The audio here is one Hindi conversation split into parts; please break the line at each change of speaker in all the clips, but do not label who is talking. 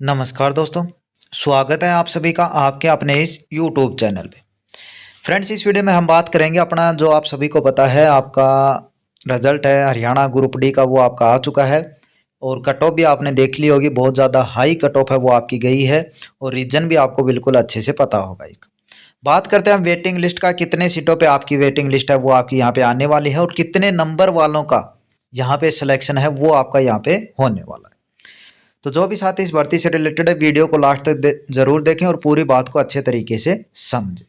नमस्कार दोस्तों, स्वागत है आप सभी का आपके अपने इस यूट्यूब चैनल पे। फ्रेंड्स, इस वीडियो में हम बात करेंगे अपना जो आप सभी को पता है आपका रिजल्ट है हरियाणा ग्रुप डी का, वो आपका आ चुका है और कट ऑफ भी आपने देख ली होगी। बहुत ज़्यादा हाई कट ऑफ है वो आपकी गई है और रीजन भी आपको बिल्कुल अच्छे से पता होगा। एक बात करते हैं हम वेटिंग लिस्ट का, कितने सीटों पे आपकी वेटिंग लिस्ट है वो आपकी यहाँ पे आने वाली है और कितने नंबर वालों का यहाँ पे सिलेक्शन है वो आपका यहाँ पे होने वाला है। तो जो भी साथी इस भर्ती से रिलेटेड है वीडियो को लास्ट तक जरूर देखें और पूरी बात को अच्छे तरीके से समझें।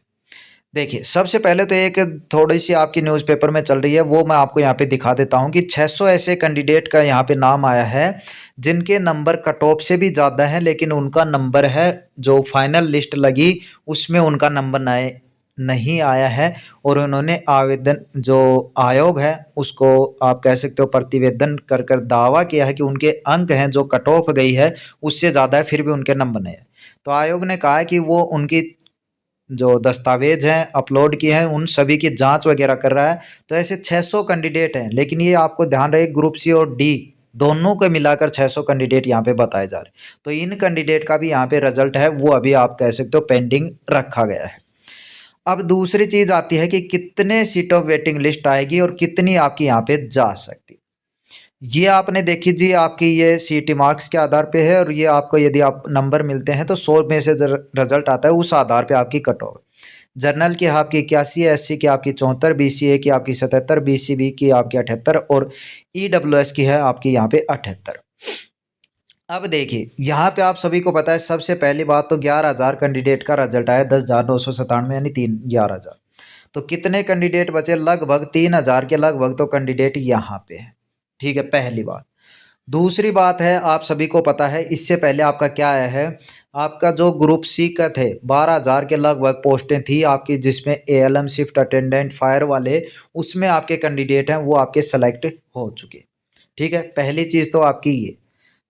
देखिए, सबसे पहले तो एक थोड़ी सी आपकी न्यूज़पेपर में चल रही है, वो मैं आपको यहाँ पे दिखा देता हूँ कि 600 ऐसे कैंडिडेट का यहाँ पे नाम आया है जिनके नंबर कट ऑफ से भी ज़्यादा है, लेकिन उनका नंबर है जो फाइनल लिस्ट लगी उसमें उनका नंबर नहीं आया है और उन्होंने आवेदन जो आयोग है उसको आप कह सकते हो प्रतिवेदन कर कर दावा किया है कि उनके अंक हैं जो कट ऑफ गई है उससे ज़्यादा है, फिर भी उनके नंबर नहीं है। तो आयोग ने कहा है कि वो उनकी जो दस्तावेज हैं अपलोड किए हैं उन सभी की जांच वगैरह कर रहा है। तो ऐसे 600 कैंडिडेट हैं, लेकिन ये आपको ध्यान रहे ग्रुप सी और डी दोनों को मिलाकर 600 कैंडिडेट यहाँ पे बताए जा रहे हैं। तो इन कैंडिडेट का भी यहाँ पे रिजल्ट है वो अभी आप कह सकते हो पेंडिंग रखा गया है। अब दूसरी चीज आती है कि कितने सीट ऑफ वेटिंग लिस्ट आएगी और कितनी आपकी यहाँ पे जा सकती। ये आपने देखी जी, आपकी ये सीटी मार्क्स के आधार पे है और ये आपको यदि आप नंबर मिलते हैं तो 100 में से रिजल्ट आता है उस आधार पे आपकी कट ऑफ। जनरल की आपकी 81, एससी की आपकी 74, बीसीए की आपकी 77, बीसीबी की आपकी 78 और ईडब्ल्यूएस की है आपकी यहाँ पे 78। अब देखिए, यहाँ पे आप सभी को पता है सबसे पहली बात तो 11,000 कैंडिडेट का रिजल्ट आया, 10,997 यानी 11,000। तो कितने कैंडिडेट बचे? लगभग 3,000 के लगभग तो कैंडिडेट यहाँ पे है। ठीक है, पहली बात। दूसरी बात है, आप सभी को पता है इससे पहले आपका क्या आया है, आपका जो ग्रुप सी का थे 12,000 के लगभग पोस्टें थी आपकी, जिसमें एएलएम शिफ्ट अटेंडेंट फायर वाले उसमें आपके कैंडिडेट हैं वो आपके सेलेक्ट हो चुके। ठीक है, पहली चीज़ तो आपकी ये।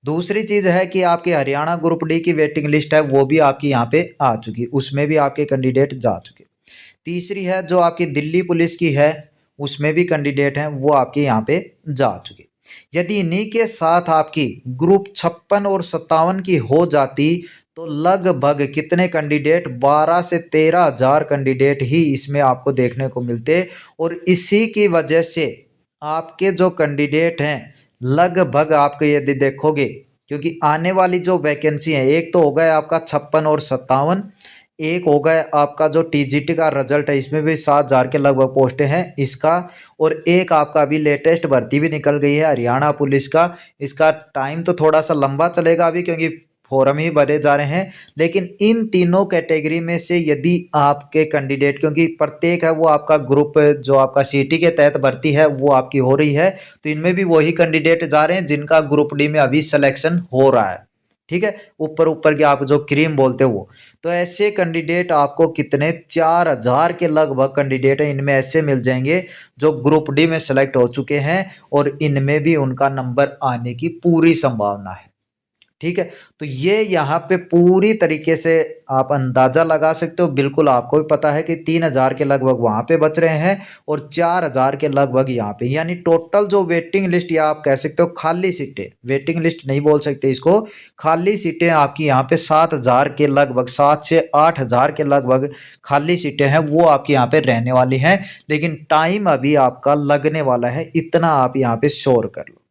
दूसरी चीज़ है कि आपके हरियाणा ग्रुप डी की वेटिंग लिस्ट है वो भी आपकी यहाँ पे आ चुकी, उसमें भी आपके कैंडिडेट जा चुके। तीसरी है जो आपकी दिल्ली पुलिस की है उसमें भी कैंडिडेट हैं वो आपके यहाँ पे जा चुके। यदि इन्हीं के साथ आपकी ग्रुप 56 और 57 की हो जाती तो लगभग कितने कैंडिडेट 12 से 13,000 कैंडिडेट ही इसमें आपको देखने को मिलते और इसी की वजह से आपके जो कैंडिडेट हैं लगभग आपको यदि देखोगे, क्योंकि आने वाली जो वैकेंसी है एक तो हो गया आपका 56 और 57, एक हो गया आपका जो टीजीटी का रिजल्ट है इसमें भी 7,000 के लगभग पोस्टें हैं इसका, और एक आपका अभी लेटेस्ट भर्ती भी निकल गई है हरियाणा पुलिस का। इसका टाइम तो थोड़ा सा लंबा चलेगा अभी क्योंकि फॉर्म ही भरे जा रहे हैं, लेकिन इन तीनों कैटेगरी में से यदि आपके कैंडिडेट, क्योंकि प्रत्येक है वो आपका ग्रुप जो आपका सीटी के तहत भर्ती है वो आपकी हो रही है, तो इनमें भी वही कैंडिडेट जा रहे हैं जिनका ग्रुप डी में अभी सिलेक्शन हो रहा है। ठीक है, ऊपर ऊपर के आप जो क्रीम बोलते हो वो, तो ऐसे कैंडिडेट आपको कितने 4,000 के लगभग कैंडिडेट हैं इनमें ऐसे मिल जाएंगे जो ग्रुप डी में सेलेक्ट हो चुके हैं और इनमें भी उनका नंबर आने की पूरी संभावना है। ठीक है, तो ये यहाँ पे पूरी तरीके से आप अंदाजा लगा सकते हो। बिल्कुल आपको भी पता है कि 3,000 के लगभग वहाँ पे बच रहे हैं और 4,000 के लगभग यहाँ पे, यानी टोटल जो वेटिंग लिस्ट या आप कह सकते हो खाली सीटें, वेटिंग लिस्ट नहीं बोल सकते इसको, खाली सीटें आपकी यहाँ पे 7,000 के लगभग, 7 से 8,000 के लगभग खाली सीटें हैं वो आपकी यहाँ पे रहने वाली हैं। लेकिन टाइम अभी आपका लगने वाला है, इतना आप यहाँ पे श्योर कर लो।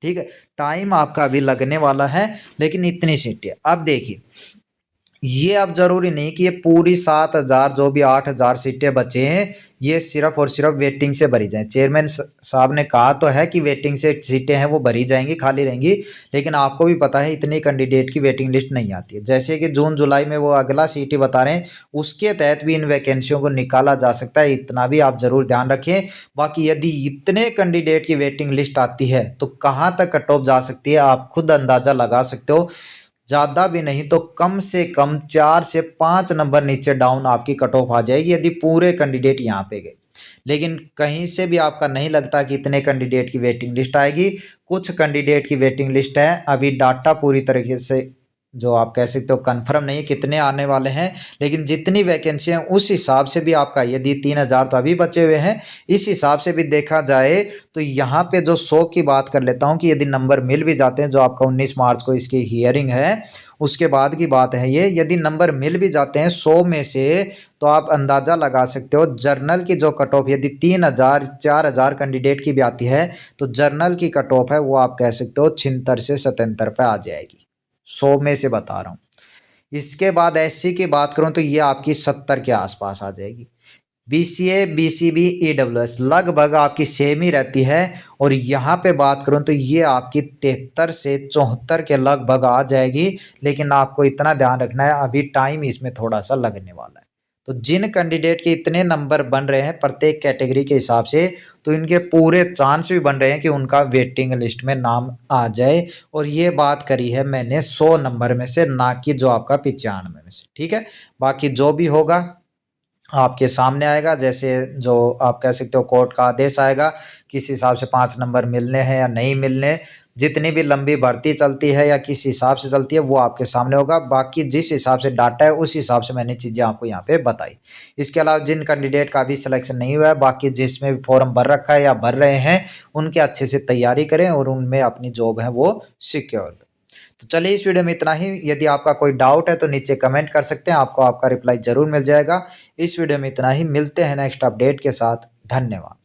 ठीक है, टाइम आपका अभी लगने वाला है, लेकिन इतनी सीटें अब देखिए, ये अब जरूरी नहीं कि ये पूरी 7,000 जो भी 8,000 सीटें बचे हैं ये सिर्फ और सिर्फ वेटिंग से भरी जाएं। चेयरमैन साहब ने कहा तो है कि वेटिंग से सीटें हैं वो भरी जाएंगी, खाली रहेंगी, लेकिन आपको भी पता है इतनी कैंडिडेट की वेटिंग लिस्ट नहीं आती है। जैसे कि जून जुलाई में वो अगला सीटी बता रहे हैं उसके तहत भी इन वैकेंसियों को निकाला जा सकता है, इतना भी आप जरूर ध्यान रखें। बाकी यदि इतने कैंडिडेट की वेटिंग लिस्ट आती है तो कहाँ तक कट ऑफ जा सकती है आप खुद अंदाजा लगा सकते हो। ज़्यादा भी नहीं तो कम से कम 4 से 5 नंबर नीचे डाउन आपकी कट ऑफ आ जाएगी यदि पूरे कैंडिडेट यहाँ पे गए। लेकिन कहीं से भी आपका नहीं लगता कि इतने कैंडिडेट की वेटिंग लिस्ट आएगी। कुछ कैंडिडेट की वेटिंग लिस्ट है, अभी डाटा पूरी तरीके से जो आप कह सकते हो कंफर्म नहीं है कितने आने वाले हैं, लेकिन जितनी वैकेंसी हैं उस हिसाब से भी आपका यदि 3,000 तो अभी बचे हुए हैं, इस हिसाब से भी देखा जाए तो यहाँ पे जो 100 की बात कर लेता हूँ कि यदि नंबर मिल भी जाते हैं, जो आपका 19 मार्च को इसकी हियरिंग है उसके बाद की बात है ये, यदि नंबर मिल भी जाते हैं 100 में से, तो आप अंदाज़ा लगा सकते हो जर्नल की जो कट ऑफ यदि 3,000 4,000 कैंडिडेट की भी आती है, तो जर्नल की कट ऑफ है वो आप कह सकते हो 76 से 77 पे आ जाएगी, 100 में से बता रहा हूँ। इसके बाद एससी की बात करूं तो ये आपकी 70 के आसपास आ जाएगी। बीसीए, बीसीबी, ईडब्ल्यूएस लगभग आपकी सेम ही रहती है। और यहाँ पे बात करूँ तो ये आपकी 73 से 74 के लगभग आ जाएगी, लेकिन आपको इतना ध्यान रखना है अभी टाइम इसमें थोड़ा सा लगने वाला है। तो जिन कैंडिडेट के इतने नंबर बन रहे हैं प्रत्येक कैटेगरी के हिसाब से, तो इनके पूरे चांस भी बन रहे हैं कि उनका वेटिंग लिस्ट में नाम आ जाए। और ये बात करी है मैंने 100 नंबर में से, ना कि जो आपका 95 में से, ठीक है। बाकी जो भी होगा आपके सामने आएगा, जैसे जो आप कह सकते हो कोर्ट का आदेश आएगा किस हिसाब से 5 नंबर मिलने हैं या नहीं मिलने, जितनी भी लंबी भर्ती चलती है या किस हिसाब से चलती है वो आपके सामने होगा। बाकी जिस हिसाब से डाटा है उस हिसाब से मैंने चीज़ें आपको यहाँ पे बताई। इसके अलावा जिन कैंडिडेट का भी सिलेक्शन नहीं हुआ है, बाकी जिसमें भी फॉर्म भर रखा है या भर रहे हैं, उनके अच्छे से तैयारी करें और उनमें अपनी जॉब है वो सिक्योर। तो चलिए इस वीडियो में इतना ही। यदि आपका कोई डाउट है तो नीचे कमेंट कर सकते हैं, आपको आपका रिप्लाई जरूर मिल जाएगा। इस वीडियो में इतना ही, मिलते हैं नेक्स्ट अपडेट के साथ। धन्यवाद।